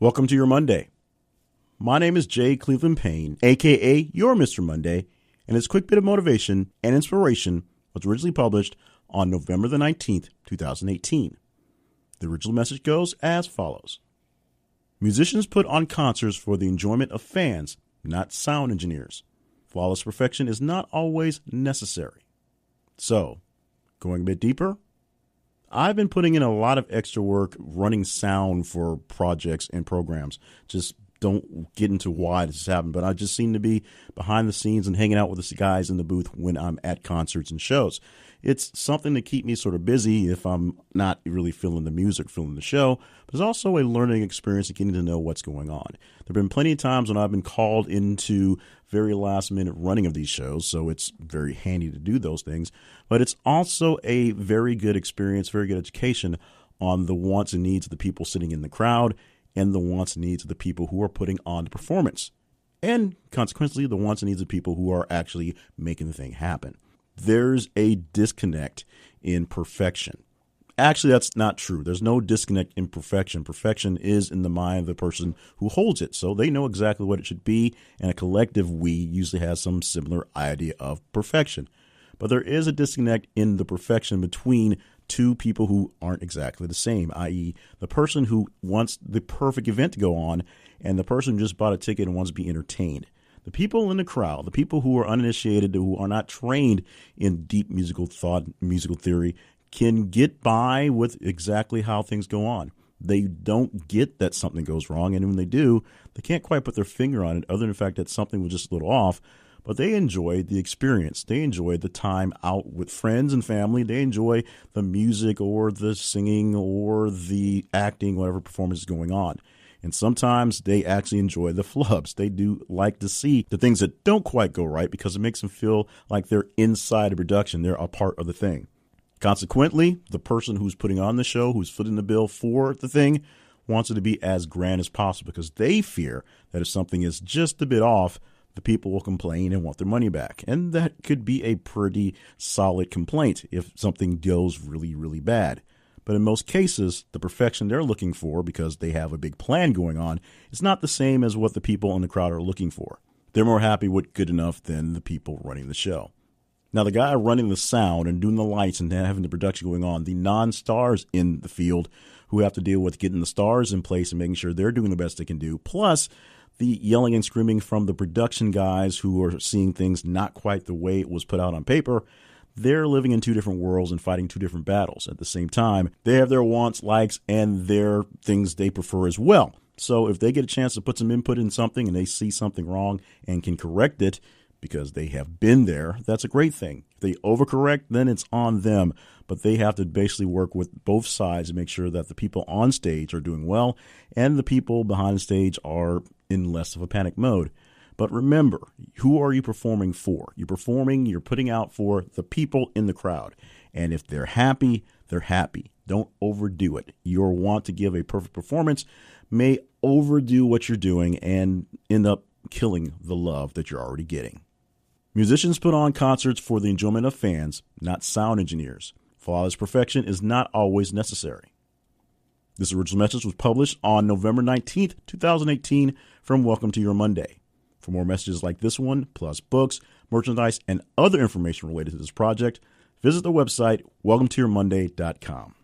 Welcome to your Monday. My name is Jay Cleveland Payne, aka your Mr. Monday, and this quick bit of motivation and inspiration was originally published on November the 19th, 2018. The original message goes as follows. Musicians put on concerts for the enjoyment of fans, not sound engineers. Flawless perfection is not always necessary. So, going a bit deeper, I've been putting in a lot of extra work running sound for projects and programs. Just don't get into why this has happened, but I just seem to be behind the scenes and hanging out with the guys in the booth when I'm at concerts and shows. It's something to keep me sort of busy if I'm not really feeling the music, feeling the show, but it's also a learning experience and getting to know what's going on. There have been plenty of times when I've been called into very last minute running of these shows, so it's very handy to do those things, but it's also a very good experience, very good education on the wants and needs of the people sitting in the crowd and the wants and needs of the people who are putting on the performance, and consequently the wants and needs of people who are actually making the thing happen. There's a disconnect in perfection. Actually, that's not true. There's no disconnect in perfection. Perfection is in the mind of the person who holds it. So they know exactly what it should be, and a collective we usually has some similar idea of perfection. But there is a disconnect in the perfection between two people who aren't exactly the same, i.e. the person who wants the perfect event to go on and the person who just bought a ticket and wants to be entertained. The people in the crowd, the people who are uninitiated, who are not trained in deep musical thought, musical theory, can get by with exactly how things go on. They don't get that something goes wrong, and when they do, they can't quite put their finger on it other than the fact that something was just a little off, but they enjoy the experience. They enjoy the time out with friends and family. They enjoy the music or the singing or the acting, whatever performance is going on. And sometimes they actually enjoy the flubs. They do like to see the things that don't quite go right because it makes them feel like they're inside a production. They're a part of the thing. Consequently, the person who's putting on the show, who's footing the bill for the thing, wants it to be as grand as possible because they fear that if something is just a bit off, the people will complain and want their money back. And that could be a pretty solid complaint if something goes really, really bad. But in most cases, the perfection they're looking for, because they have a big plan going on, is not the same as what the people in the crowd are looking for. They're more happy with good enough than the people running the show. Now, the guy running the sound and doing the lights and having the production going on, the non-stars in the field who have to deal with getting the stars in place and making sure they're doing the best they can do, plus the yelling and screaming from the production guys who are seeing things not quite the way it was put out on paper, they're living in two different worlds and fighting two different battles. At the same time, they have their wants, likes, and their things they prefer as well. So if they get a chance to put some input in something and they see something wrong and can correct it because they have been there, that's a great thing. If they overcorrect, then it's on them. But they have to basically work with both sides to make sure that the people on stage are doing well and the people behind the stage are in less of a panic mode. But remember, who are you performing for? You're putting out for the people in the crowd. And if they're happy, they're happy. Don't overdo it. Your want to give a perfect performance may overdo what you're doing and end up killing the love that you're already getting. Musicians put on concerts for the enjoyment of fans, not sound engineers. Flawless perfection is not always necessary. This original message was published on November 19th, 2018 from Welcome to Your Monday. For more messages like this one, plus books, merchandise, and other information related to this project, visit the website welcometoyourmonday.com.